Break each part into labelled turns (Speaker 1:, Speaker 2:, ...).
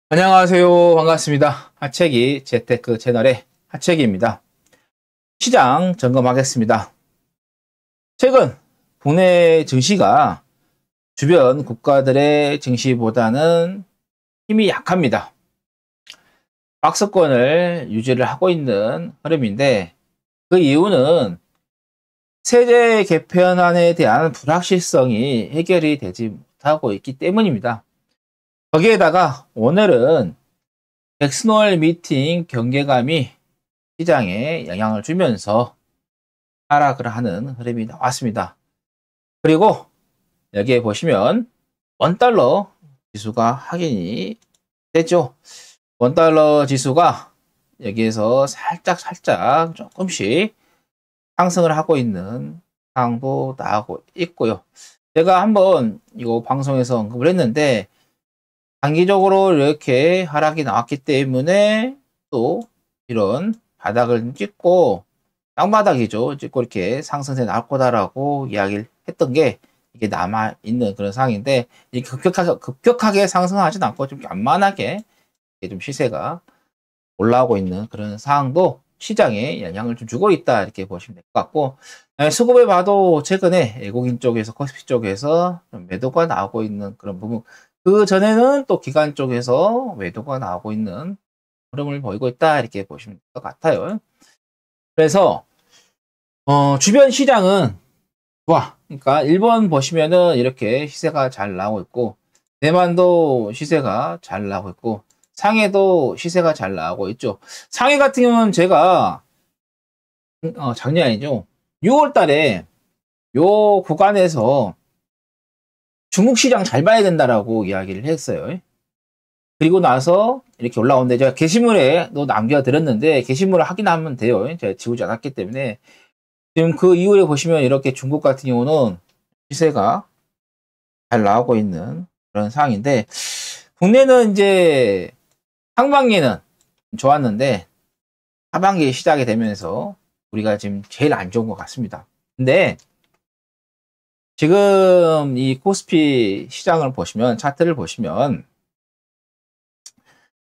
Speaker 1: 안녕하세요. 반갑습니다. 하채기 재테크 채널의 하채기입니다. 시장 점검하겠습니다. 최근 국내 증시가 주변 국가들의 증시보다는 힘이 약합니다. 박스권을 유지를 하고 있는 흐름인데, 그 이유는 세제 개편안에 대한 불확실성이 해결이 되지 못하고 있기 때문입니다. 거기에다가 오늘은 잭슨홀 미팅 경계감이 시장에 영향을 주면서 하락을 하는 흐름이 나왔습니다. 그리고 여기에 보시면 원달러 지수가 확인이 됐죠. 원달러 지수가 여기에서 살짝 조금씩 상승을 하고 있는 상황도 나오고 있고요. 제가 한번 이거 방송에서 언급을 했는데, 단기적으로 이렇게 하락이 나왔기 때문에 또 이런 바닥을 찍고, 땅바닥이죠. 찍고 이렇게 상승세 나올 거다라고 이야기를 했던 게 이게 남아있는 그런 상황인데, 이게 급격하게 상승하진 않고 좀 완만하게 좀 시세가 올라오고 있는 그런 상황도 시장에 영향을 좀 주고 있다, 이렇게 보시면 될 것 같고, 수급에 봐도 최근에 외국인 쪽에서, 코스피 쪽에서 좀 매도가 나오고 있는 그런 부분, 그 전에는 또 기관 쪽에서 매도가 나오고 있는 흐름을 보이고 있다, 이렇게 보시면 될 것 같아요. 그래서 주변 시장은 좋아. 그러니까 일본 보시면은 이렇게 시세가 잘 나오고 있고, 대만도 시세가 잘 나오고 있고, 상해도 시세가 잘 나오고 있죠. 상해 같은 경우는 제가 작년이 아니죠, 6월 달에 요 구간에서 중국 시장 잘 봐야 된다라고 이야기를 했어요. 그리고 나서 이렇게 올라오는데, 제가 게시물에도 남겨드렸는데 게시물을 확인하면 돼요. 제가 지우지 않았기 때문에. 지금 그 이후에 보시면 이렇게 중국 같은 경우는 시세가 잘 나오고 있는 그런 상황인데, 국내는 이제 상반기는 좋았는데 하반기 시작이 되면서 우리가 지금 제일 안 좋은 것 같습니다. 근데 지금 이 코스피 시장을 보시면, 차트를 보시면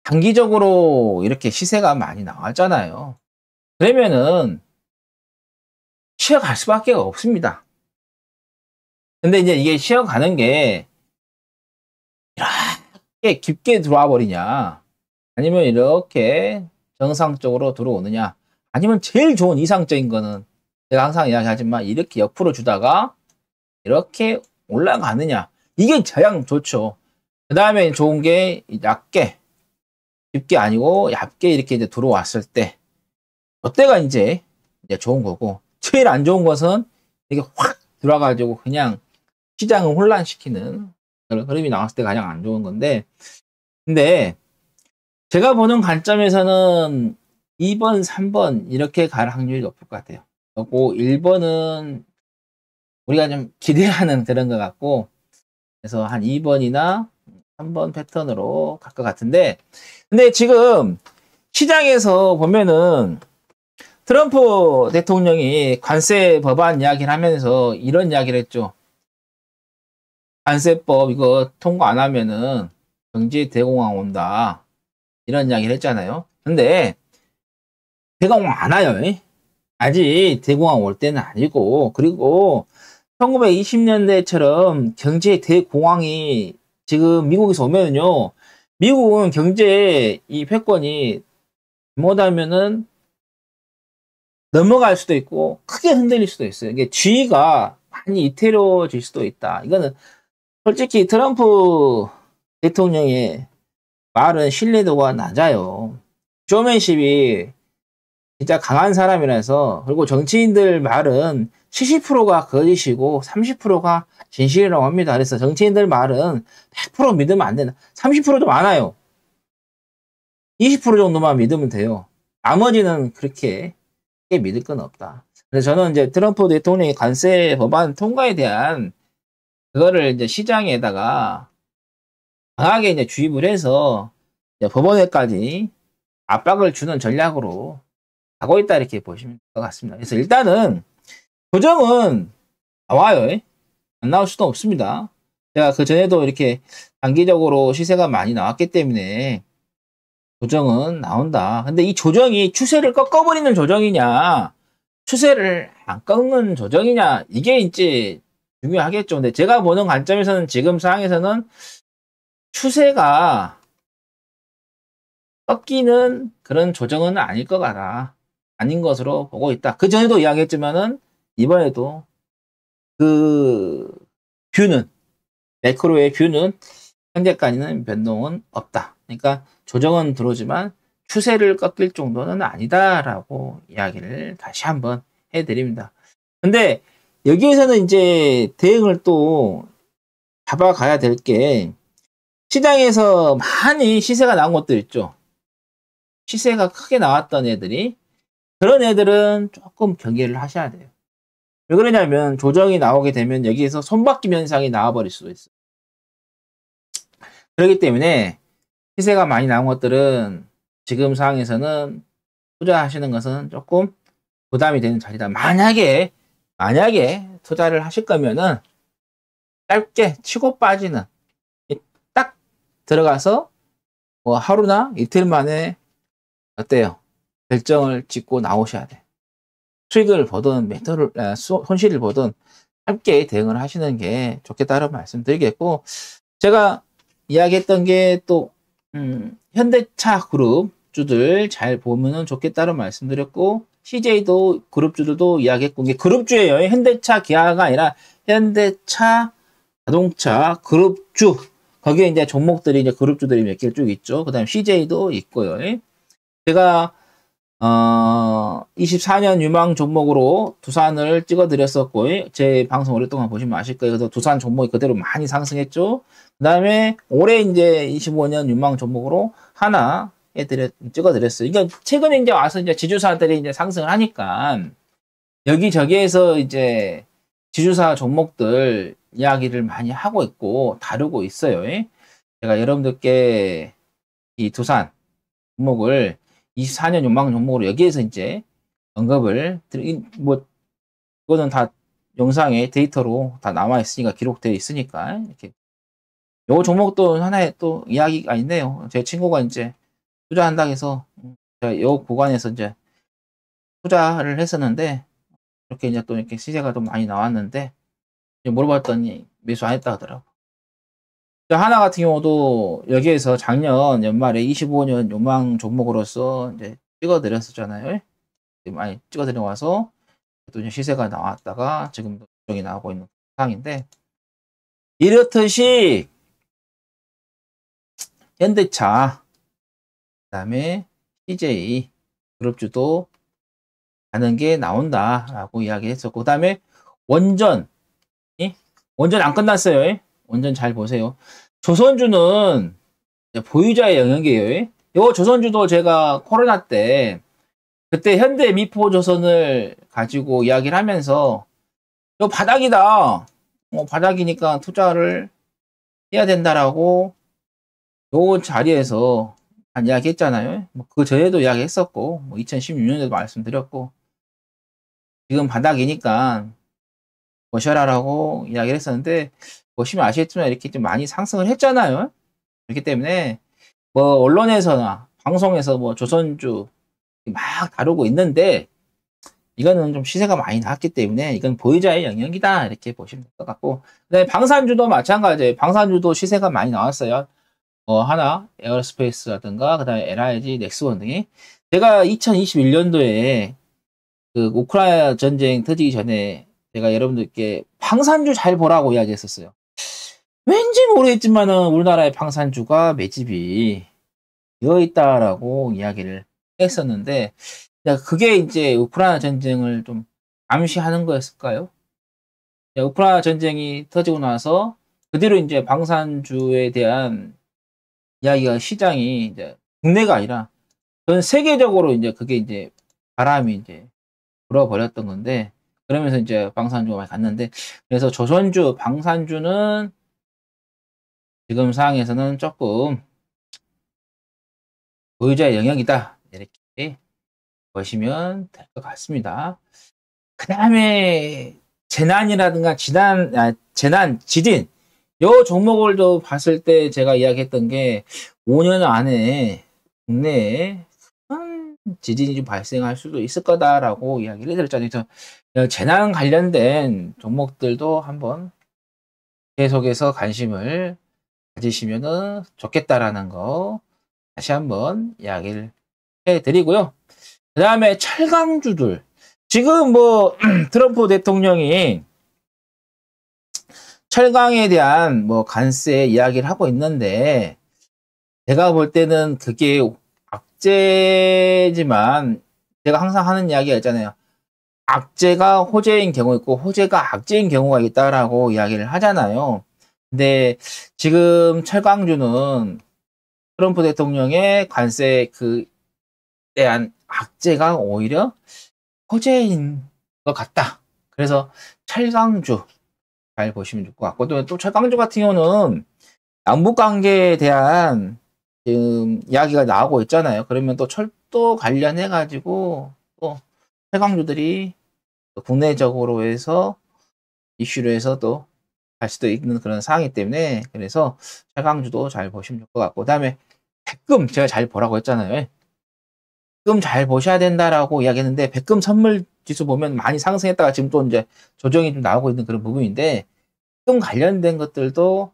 Speaker 1: 단기적으로 이렇게 시세가 많이 나왔잖아요. 그러면은 쉬어갈 수밖에 없습니다. 근데 이제 이게 쉬어가는 게 이렇게 깊게 들어와 버리냐, 아니면 이렇게 정상적으로 들어오느냐, 아니면 제일 좋은 이상적인 거는 제가 항상 이야기하지만 이렇게 옆으로 주다가 이렇게 올라가느냐, 이게 가장 좋죠. 그 다음에 좋은 게 얇게, 깊게 아니고 얇게 이렇게 이제 들어왔을 때, 그때가 이제 좋은 거고, 제일 안 좋은 것은 이게 확 들어와가지고 그냥 시장을 혼란시키는 그런 흐름이 나왔을 때 가장 안 좋은 건데, 근데 제가 보는 관점에서는 2번, 3번 이렇게 갈 확률이 높을 것 같아요. 그리고 1번은 우리가 좀 기대하는 그런 것 같고, 그래서 한 2번이나 3번 패턴으로 갈 것 같은데, 근데 지금 시장에서 보면은 트럼프 대통령이 관세 법안 이야기를 하면서 이런 이야기를 했죠. 관세법 이거 통과 안 하면은 경제 대공황 온다, 이런 이야기를 했잖아요. 근데 대공황 안 와요. 아직 대공황 올 때는 아니고, 그리고 1920년대처럼 경제 대공황이 지금 미국에서 오면은요, 미국은 경제 이 패권이 잘못하면은 넘어갈 수도 있고 크게 흔들릴 수도 있어요. 이게 지위가 많이 이태로워질 수도 있다. 이거는 솔직히 트럼프 대통령의 말은 신뢰도가 낮아요. 쇼맨십이 진짜 강한 사람이라서. 그리고 정치인들 말은 70%가 거짓이고 30%가 진실이라고 합니다. 그래서 정치인들 말은 100% 믿으면 안 된다. 30%도 많아요. 20% 정도만 믿으면 돼요. 나머지는 그렇게 믿을 건 없다. 그래서 저는 이제 트럼프 대통령의 관세 법안 통과에 대한 그거를 이제 시장에다가 강하게 이제 주입을 해서 이제 법원에까지 압박을 주는 전략으로 가고 있다, 이렇게 보시면 될 것 같습니다. 그래서 일단은 조정은 나와요. 안 나올 수도 없습니다. 제가 그 전에도 이렇게 단기적으로 시세가 많이 나왔기 때문에 조정은 나온다. 근데 이 조정이 추세를 꺾어버리는 조정이냐, 추세를 안 꺾는 조정이냐, 이게 이제 중요하겠죠. 근데 제가 보는 관점에서는 지금 상황에서는 추세가 꺾이는 그런 조정은 아닐 것 같아. 아닌 것으로 보고 있다. 그 전에도 이야기했지만은 이번에도 그 뷰는, 매크로의 뷰는 현재까지는 변동은 없다. 그러니까 조정은 들어오지만 추세를 꺾일 정도는 아니다라고 이야기를 다시 한번 해드립니다. 근데 여기에서는 이제 대응을 또 잡아가야 될 게, 시장에서 많이 시세가 나온 것들 있죠. 시세가 크게 나왔던 애들이, 그런 애들은 조금 경계를 하셔야 돼요. 왜 그러냐면 조정이 나오게 되면 여기에서 손바뀜 현상이 나와버릴 수도 있어요. 그렇기 때문에 시세가 많이 나온 것들은 지금 상황에서는 투자하시는 것은 조금 부담이 되는 자리다. 만약에 투자를 하실 거면은 짧게 치고 빠지는, 딱 들어가서 뭐 하루나 이틀 만에 어때요? 결정을 짓고 나오셔야 돼. 수익을 보든 손실을 보든 함께 대응을 하시는 게 좋겠다는 말씀 드리겠고, 제가 이야기했던 게 또 현대차 그룹 주들 잘 보면은 좋겠다는 말씀 드렸고, CJ도 그룹주들도 이야기했고, 이게 그룹주예요. 현대차 기아가 아니라 현대차 자동차 그룹주, 거기에 이제 종목들이 이제 그룹주들이 몇 개 쭉 있죠. 그 다음에 CJ도 있고요. 제가 24년 유망 종목으로 두산을 찍어드렸었고, 제 방송 오랫동안 보시면 아실 거예요. 그래서 두산 종목이 그대로 많이 상승했죠. 그 다음에 올해 이제 25년 유망 종목으로 하나 찍어드렸어요. 그러니까 최근에 이제 와서 이제 지주사들이 이제 상승을 하니까 여기저기에서 이제 지주사 종목들 이야기를 많이 하고 있고 다루고 있어요. 제가 여러분들께 이 두산 종목을 24년 유망 종목으로 여기에서 이제 언급을 뭐 그거는 다 영상에 데이터로 다 남아 있으니까, 기록되어 있으니까, 이렇게 요 종목도 하나의 또 이야기가 있네요. 제 친구가 이제 투자한다고 해서 요 구간에서 이제 투자를 했었는데, 이렇게 이제 또 이렇게 시세가 좀 많이 나왔는데, 물어봤더니 매수 안 했다 하더라고. 하나 같은 경우도 여기에서 작년 연말에 25년 요망 종목으로서 이제 찍어드렸었잖아요. 많이 찍어드려 와서 또 이제 시세가 나왔다가 지금도 조정이 나오고 있는 상황인데, 이렇듯이 현대차, 그 다음에 CJ 그룹주도 가는 게 나온다라고 이야기했었고, 그 다음에 원전 안 끝났어요. 원전 잘 보세요. 조선주는 보유자의 영역이에요. 요 조선주도 제가 코로나 때 그때 현대 미포조선을 가지고 이야기를 하면서 요 바닥이다. 바닥이니까 투자를 해야 된다라고 요 자리에서 한 이야기 했잖아요. 그 전에도 이야기 했었고, 2016년에도 말씀드렸고, 지금 바닥이니까 보셔라라고 이야기를 했었는데, 보시면 아시겠지만 이렇게 좀 많이 상승을 했잖아요. 그렇기 때문에 뭐 언론에서나 방송에서 뭐 조선주 막 다루고 있는데, 이거는 좀 시세가 많이 나왔기 때문에 이건 보유자의 영역이다, 이렇게 보시면 될 것 같고, 그다음에 방산주도 마찬가지예요. 방산주도 시세가 많이 나왔어요. 하나 에어로스페이스라든가 그다음에 LIG, 넥스원 등이. 제가 2021년도에 그 우크라이나 전쟁 터지기 전에 제가 여러분들께 방산주 잘 보라고 이야기했었어요. 왠지 모르겠지만은 우리나라의 방산주가 매집이 되어 있다라고 이야기를 했었는데, 그게 이제 우크라이나 전쟁을 좀 암시하는 거였을까요? 우크라이나 전쟁이 터지고 나서 그 뒤로 이제 방산주에 대한 이야기가, 시장이 이제 국내가 아니라 전 세계적으로 이제 그게 이제 바람이 이제 불어버렸던 건데, 그러면서 이제 방산주가 많이 갔는데, 그래서 조선주, 방산주는 지금 상황에서는 조금 보유자의 영역이다, 이렇게 보시면 될 것 같습니다. 그 다음에 재난이라든가 재난, 지진, 요 종목을 또 봤을 때 제가 이야기했던 게 5년 안에 국내에 큰 지진이 좀 발생할 수도 있을 거다라고 이야기를 해드렸잖아요. 그래서 재난 관련된 종목들도 한번 계속해서 관심을 가지시면 좋겠다라는 거 다시 한번 이야기를 해드리고요. 그 다음에 철강주들. 지금 뭐 트럼프 대통령이 철강에 대한 뭐 관세 이야기를 하고 있는데 제가 볼 때는 그게 악재지만 제가 항상 하는 이야기가 있잖아요. 악재가 호재인 경우 있고 호재가 악재인 경우가 있다라고 이야기를 하잖아요. 근데 지금 철강주는 트럼프 대통령의 관세 대한 악재가 오히려 호재인 것 같다. 그래서 철강주 잘 보시면 좋을 것 같고 또 철강주 같은 경우는 남북 관계에 대한 지금 이야기가 나오고 있잖아요. 그러면 또 철도 관련해 가지고 또 철강주들이 국내적으로 해서 이슈로 해서 또 갈 수도 있는 그런 상황이기 때문에 그래서 철강주도 잘 보시면 좋을 것 같고 그다음에 백금 제가 잘 보라고 했잖아요. 백금 잘 보셔야 된다라고 이야기했는데 백금 선물 지수 보면 많이 상승했다가 지금 또 이제 조정이 좀 나오고 있는 그런 부분인데 백금 관련된 것들도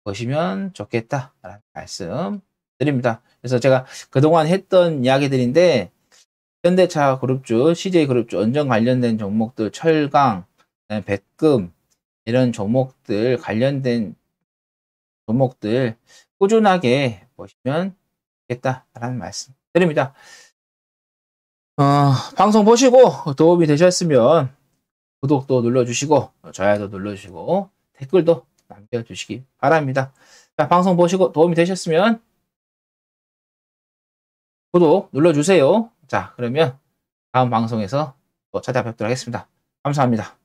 Speaker 1: 보시면 좋겠다라는 말씀 드립니다. 그래서 제가 그동안 했던 이야기들인데 현대차 그룹주, CJ 그룹주, 원전 관련된 종목들, 철강, 백금 이런 종목들 관련된 종목들 꾸준하게 보시면 좋겠다라는 말씀 드립니다. 방송 보시고 도움이 되셨으면 구독도 눌러주시고 좋아요도 눌러주시고 댓글도 남겨주시기 바랍니다. 자, 방송 보시고 도움이 되셨으면 구독 눌러주세요. 자, 그러면 다음 방송에서 또 찾아뵙도록 하겠습니다. 감사합니다.